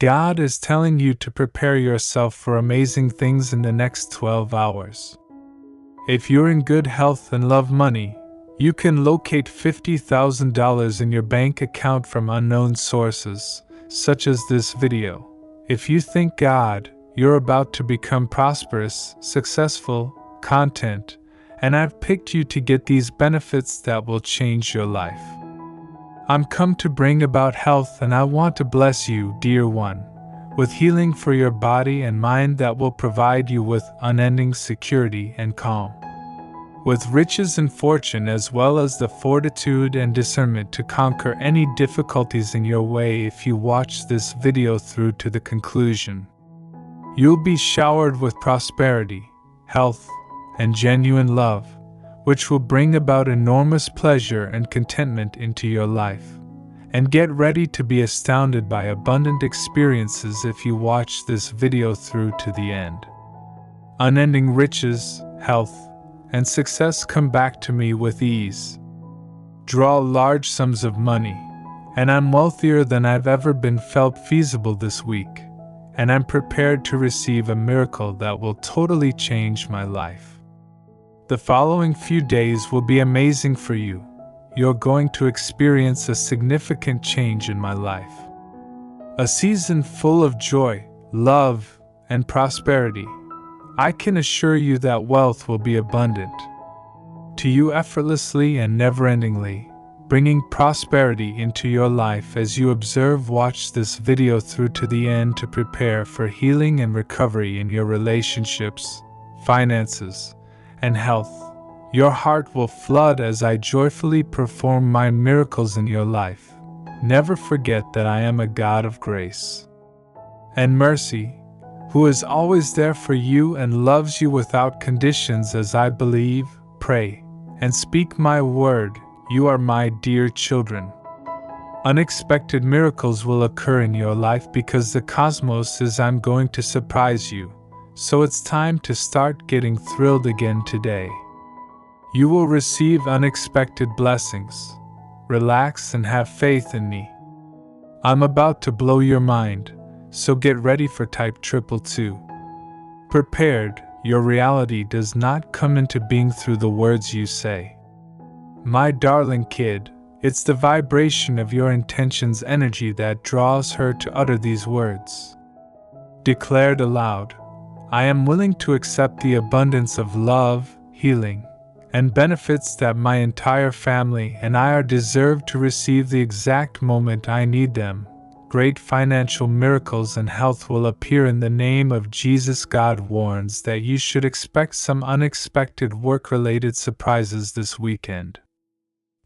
God is telling you to prepare yourself for amazing things in the next 12 hours. If you're in good health and love money, you can locate $50,000 in your bank account from unknown sources, such as this video. If you thank God, you're about to become prosperous, successful, content, and I've picked you to get these benefits that will change your life. I'm come to bring about health, and I want to bless you, dear one, with healing for your body and mind that will provide you with unending security and calm, with riches and fortune, as well as the fortitude and discernment to conquer any difficulties in your way. If you watch this video through to the conclusion, you'll be showered with prosperity, health, and genuine love, which will bring about enormous pleasure and contentment into your life. And get ready to be astounded by abundant experiences if you watch this video through to the end. Unending riches, health, and success come back to me with ease. Draw large sums of money, and I'm wealthier than I've ever been felt feasible this week, and I'm prepared to receive a miracle that will totally change my life. The following few days will be amazing for you. You're going to experience a significant change in my life. A season full of joy, love, and prosperity. I can assure you that wealth will be abundant to you effortlessly and never-endingly, bringing prosperity into your life as you watch this video through to the end to prepare for healing and recovery in your relationships, finances, and health. Your heart will flood as I joyfully perform my miracles in your life. Never forget that I am a God of grace and mercy, who is always there for you and loves you without conditions. As I believe, pray, and speak my word, you are my dear children. Unexpected miracles will occur in your life because the cosmos is I'm going to surprise you. So it's time to start getting thrilled again today. You will receive unexpected blessings. Relax and have faith in me. I'm about to blow your mind, so get ready for type 222. Prepared, your reality does not come into being through the words you say. My darling kid, it's the vibration of your intention's energy that draws her to utter these words. Declared aloud, I am willing to accept the abundance of love, healing, and benefits that my entire family and I are deserved to receive the exact moment I need them. Great financial miracles and health will appear in the name of Jesus. God warns that you should expect some unexpected work-related surprises this weekend.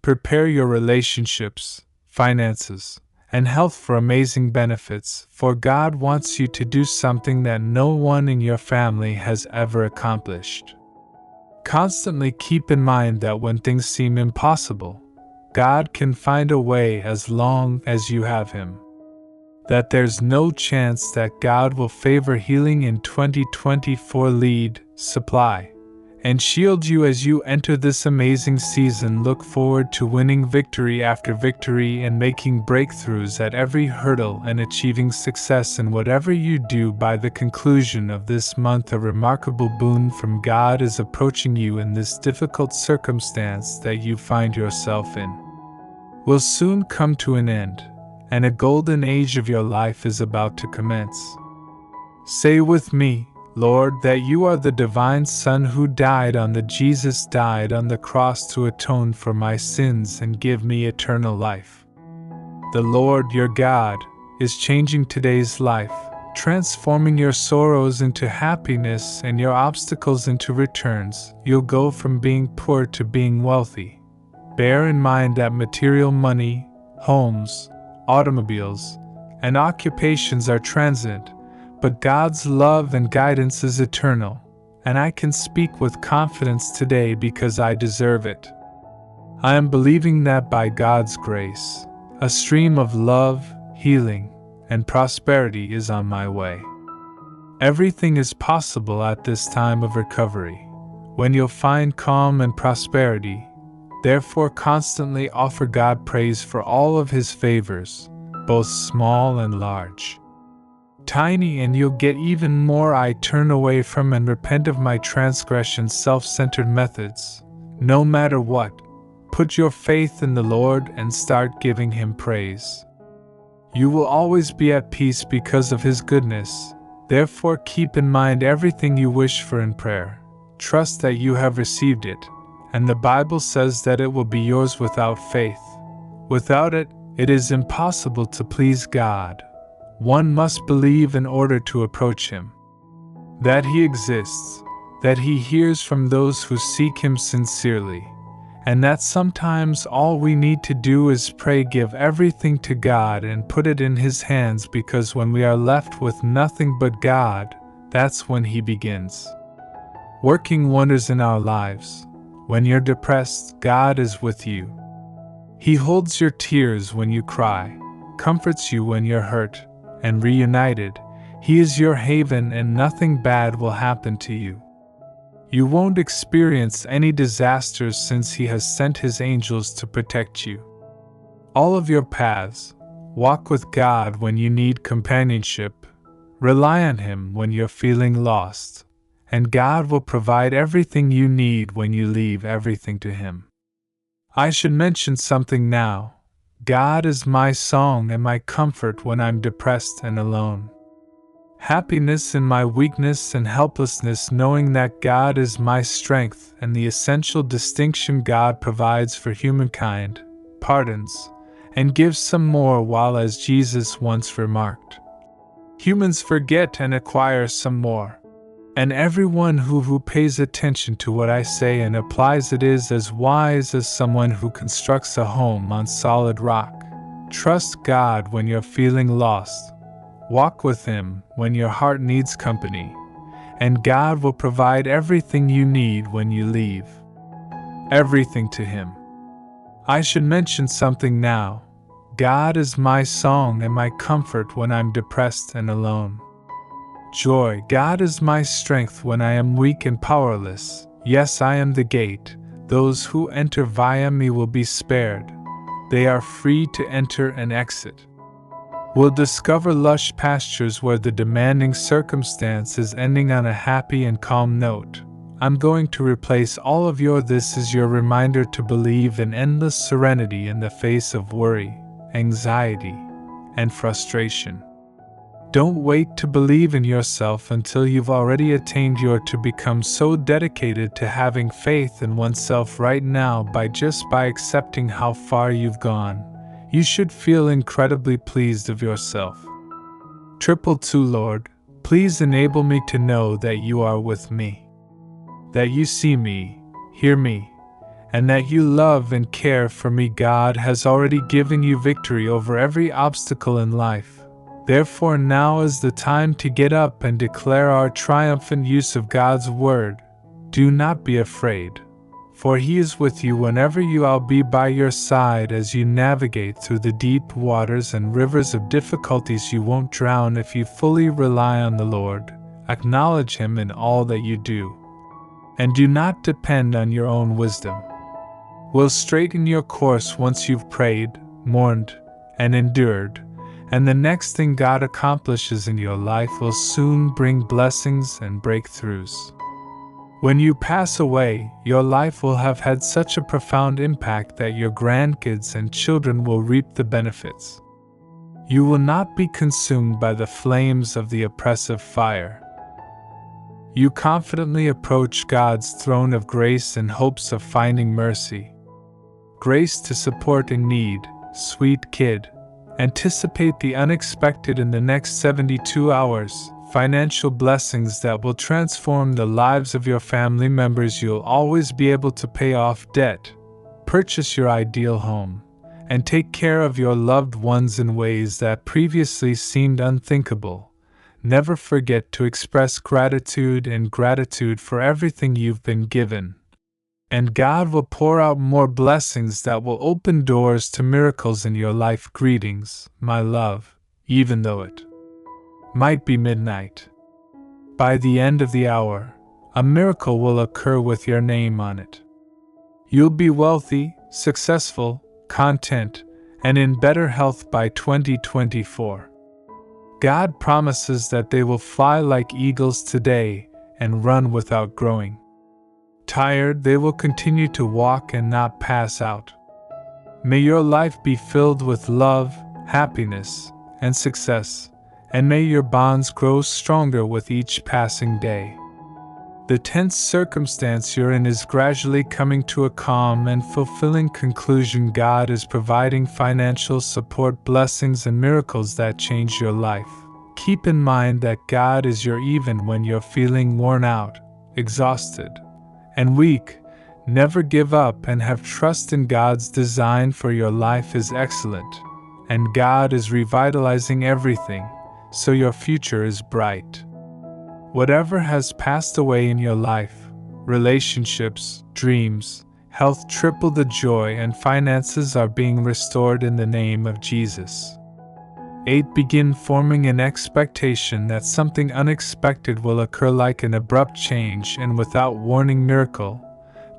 Prepare your relationships, finances, and health for amazing benefits, for God wants you to do something that no one in your family has ever accomplished. Constantly keep in mind that when things seem impossible, God can find a way as long as you have Him. That there's no chance that God will favor healing in 2024. Lead, supply, and shield you as you enter this amazing season. Look forward to winning victory after victory and making breakthroughs at every hurdle and achieving success in whatever you do. By the conclusion of this month, a remarkable boon from God is approaching you in this difficult circumstance that you find yourself in. Will soon come to an end, and a golden age of your life is about to commence. Say with me, Lord, that you are the divine Son who died on the cross to atone for my sins and give me eternal life. The Lord your God is changing today's life, transforming your sorrows into happiness and your obstacles into returns. You'll go from being poor to being wealthy. Bear in mind that material money, homes, automobiles, and occupations are transient, but God's love and guidance is eternal, and I can speak with confidence today because I deserve it. I am believing that by God's grace, a stream of love, healing, and prosperity is on my way. Everything is possible at this time of recovery, when you'll find calm and prosperity. Therefore, constantly offer God praise for all of His favors, both small and large. Tiny, and you'll get even more. I turn away from and repent of my transgressions, self-centered methods. No matter what, put your faith in the Lord and start giving Him praise. You will always be at peace because of His goodness. Therefore, keep in mind everything you wish for in prayer. Trust that you have received it, and the Bible says that it will be yours without faith. Without it, it is impossible to please God. One must believe in order to approach Him. That He exists, that He hears from those who seek Him sincerely, and that sometimes all we need to do is pray, give everything to God and put it in His hands, because when we are left with nothing but God, that's when He begins working wonders in our lives. When you're depressed, God is with you. He holds your tears when you cry, comforts you when you're hurt, and reunited, He is your haven and nothing bad will happen to you. You won't experience any disasters since He has sent His angels to protect you. All of your paths, walk with God when you need companionship, rely on Him when you're feeling lost, and God will provide everything you need when you leave everything to Him. I should mention something now. God is my song and my comfort when I'm depressed and alone. Happiness in my weakness and helplessness, knowing that God is my strength and the essential distinction God provides for humankind, pardons, and gives some more, while, as Jesus once remarked, humans forget and acquire some more. And everyone who pays attention to what I say and applies it is as wise as someone who constructs a home on solid rock. Trust God when you're feeling lost. Walk with Him when your heart needs company. And God will provide everything you need when you leave everything to Him. I should mention something now. God is my song and my comfort when I'm depressed and alone. Joy. God is my strength when I am weak and powerless. Yes, I am the gate. Those who enter via me will be spared. They are free to enter and exit. Will discover lush pastures where the demanding circumstance is ending on a happy and calm note. I'm going to replace all of your "this" is your reminder to believe in endless serenity in the face of worry, anxiety, and frustration. Don't wait to believe in yourself until you've already attained your to become so dedicated to having faith in oneself right now. By accepting how far you've gone, you should feel incredibly pleased of yourself. 222 Lord, please enable me to know that you are with me, that you see me, hear me, and that you love and care for me. God has already given you victory over every obstacle in life. Therefore, now is the time to get up and declare our triumphant use of God's word. Do not be afraid, for He is with you whenever you. I'll be by your side as you navigate through the deep waters and rivers of difficulties. You won't drown if you fully rely on the Lord. Acknowledge Him in all that you do, and do not depend on your own wisdom. Will straighten your course once you've prayed, mourned, and endured. And the next thing God accomplishes in your life will soon bring blessings and breakthroughs. When you pass away, your life will have had such a profound impact that your grandkids and children will reap the benefits. You will not be consumed by the flames of the oppressive fire. You confidently approach God's throne of grace in hopes of finding mercy, grace to support in need. Sweet kid, anticipate the unexpected in the next 72 hours, financial blessings that will transform the lives of your family members. You'll always be able to pay off debt, purchase your ideal home, and take care of your loved ones in ways that previously seemed unthinkable. Never forget to express gratitude for everything you've been given. And God will pour out more blessings that will open doors to miracles in your life. Greetings, my love, even though it might be midnight. By the end of the hour, a miracle will occur with your name on it. You'll be wealthy, successful, content, and in better health by 2024. God promises that they will fly like eagles today and run without growing tired. They will continue to walk and not pass out. May your life be filled with love, happiness, and success, and may your bonds grow stronger with each passing day. The tense circumstance you're in is gradually coming to a calm and fulfilling conclusion. God is providing financial support, blessings, and miracles that change your life. Keep in mind that God is your even when you're feeling worn out, exhausted, and weak. Never give up and have trust in God's design for your life is excellent, and God is revitalizing everything, so your future is bright. Whatever has passed away in your life, relationships, dreams, health, triple the joy, and finances are being restored in the name of Jesus. 8. Begin forming an expectation that something unexpected will occur, like an abrupt change and without warning miracle,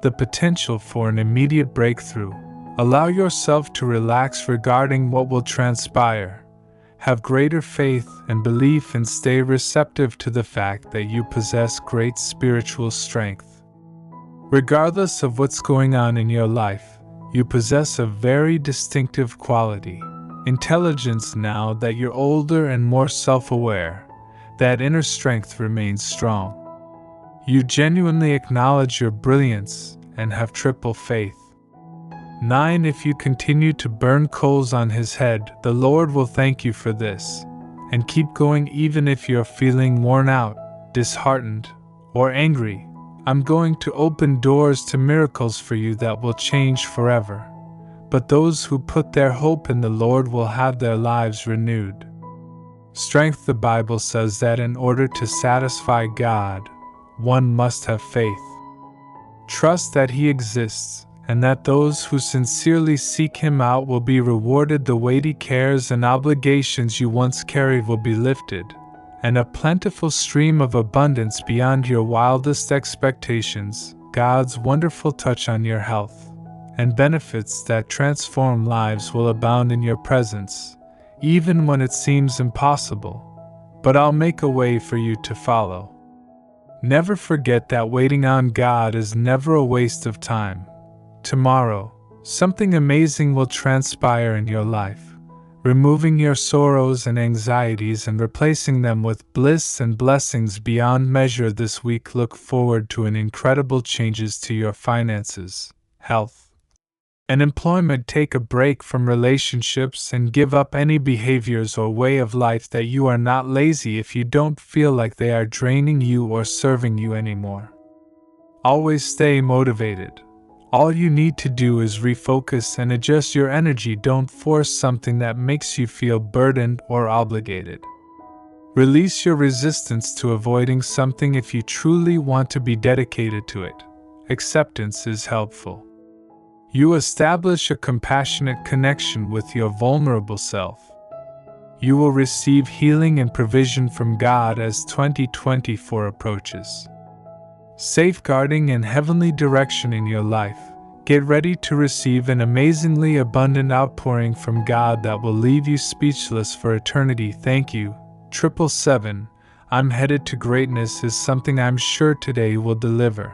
the potential for an immediate breakthrough. Allow yourself to relax regarding what will transpire. Have greater faith and belief and stay receptive to the fact that you possess great spiritual strength. Regardless of what's going on in your life, you possess a very distinctive quality. Intelligence. Now that you're older and more self-aware, that inner strength remains strong. You genuinely acknowledge your brilliance and have triple faith. 9. If you continue to burn coals on His head, the Lord will thank you for this, and keep going even if you're feeling worn out, disheartened, or angry. I'm going to open doors to miracles for you that will change forever. But those who put their hope in the Lord will have their lives renewed. Strength. The Bible says that in order to satisfy God, one must have faith. Trust that He exists, and that those who sincerely seek Him out will be rewarded. The weighty cares and obligations you once carried will be lifted, and a plentiful stream of abundance beyond your wildest expectations. God's wonderful touch on your health and benefits that transform lives will abound in your presence, even when it seems impossible. But I'll make a way for you to follow. Never forget that waiting on God is never a waste of time. Tomorrow, something amazing will transpire in your life, removing your sorrows and anxieties and replacing them with bliss and blessings beyond measure. This week, look forward to an incredible changes to your finances, health, and employment. Take a break from relationships and give up any behaviors or way of life that you are not. Lazy if you don't feel like they are draining you or serving you anymore. Always stay motivated. All you need to do is refocus and adjust your energy. Don't force something that makes you feel burdened or obligated. Release your resistance to avoiding something if you truly want to be dedicated to it. Acceptance is helpful. You establish a compassionate connection with your vulnerable self. You will receive healing and provision from God as 2024 approaches. Safeguarding and heavenly direction in your life. Get ready to receive an amazingly abundant outpouring from God that will leave you speechless for eternity. Thank you. 777. I'm headed to greatness is something I'm sure today will deliver.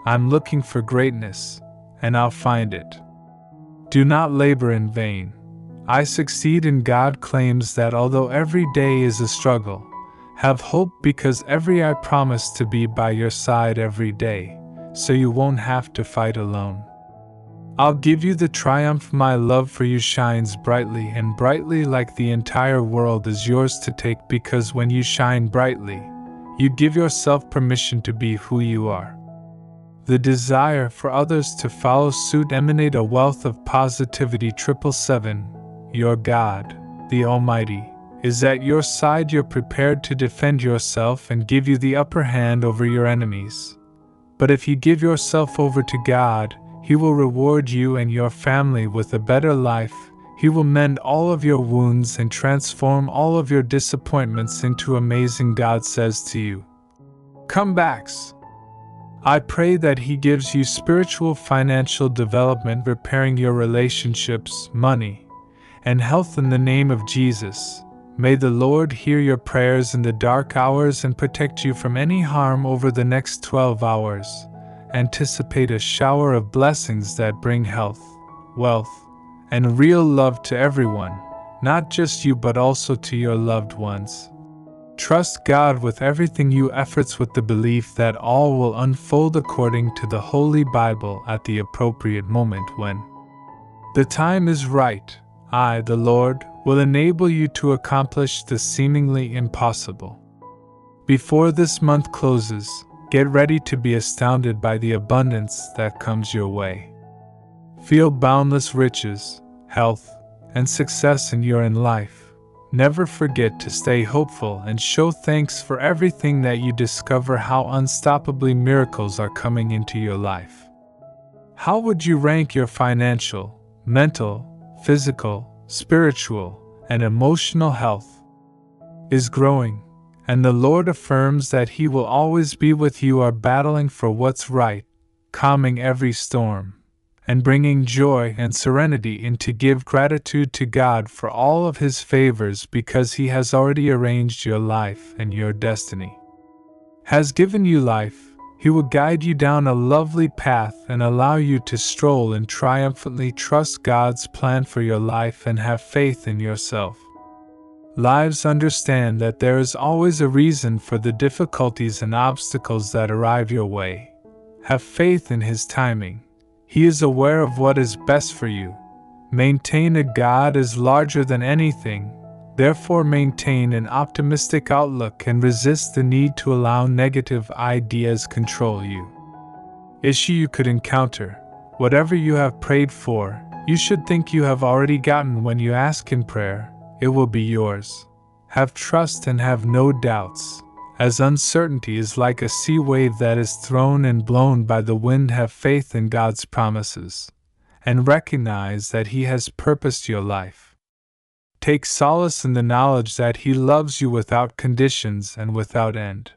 I'm looking for greatness, and I'll find it. Do not labor in vain. I succeed in God claims that although every day is a struggle, have hope because I promise to be by your side every day, so you won't have to fight alone. I'll give you the triumph. My love for you shines brightly and brightly like the entire world is yours to take, because when you shine brightly, you give yourself permission to be who you are. The desire for others to follow suit emanate a wealth of positivity. 777. Your God, the Almighty, is at your side. You're prepared to defend yourself and give you the upper hand over your enemies. But if you give yourself over to God, He will reward you and your family with a better life. He will mend all of your wounds and transform all of your disappointments into amazing. God says to you, comebacks. I pray that He gives you spiritual financial development, repairing your relationships, money, and health in the name of Jesus. May the Lord hear your prayers in the dark hours and protect you from any harm over the next 12 hours. Anticipate a shower of blessings that bring health, wealth, and real love to everyone, not just you but also to your loved ones. Trust God with everything you efforts with the belief that all will unfold according to the Holy Bible at the appropriate moment when the time is right. I, the Lord, will enable you to accomplish the seemingly impossible. Before this month closes, get ready to be astounded by the abundance that comes your way. Feel boundless riches, health, and success in your life. Never forget to stay hopeful and show thanks for everything that you discover how unstoppably miracles are coming into your life. How would you rank your financial, mental, physical, spiritual, and emotional health? Is growing, and the Lord affirms that He will always be with you are battling for what's right, calming every storm, and bringing joy and serenity in to give gratitude to God for all of His favors because He has already arranged your life and your destiny. Has given you life, He will guide you down a lovely path and allow you to stroll and triumphantly trust God's plan for your life and have faith in yourself. Lives understand that there is always a reason for the difficulties and obstacles that arrive your way. Have faith in His timing. He is aware of what is best for you. Maintain a God is larger than anything, therefore maintain an optimistic outlook and resist the need to allow negative ideas control you. Issue you could encounter. Whatever you have prayed for, you should think you have already gotten when you ask in prayer. It will be yours. Have trust and have no doubts. As uncertainty is like a sea wave that is thrown and blown by the wind, have faith in God's promises, and recognize that He has purposed your life. Take solace in the knowledge that He loves you without conditions and without end.